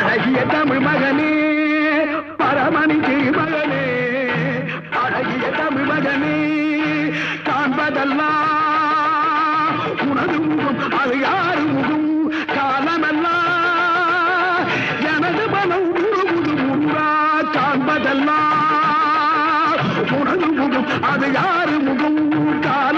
அழகிய தமிழ் மகனே பரமணி மகனே அழகிய தமிழ் மகனே காண்பதெல்லாம் உனது முகம் அது யாரு முகம் காலமெல்லாம் எனது மனம் உருகுது முருகா காண்பதெல்லாம் உனது முகம் அது யாரு முகம் கால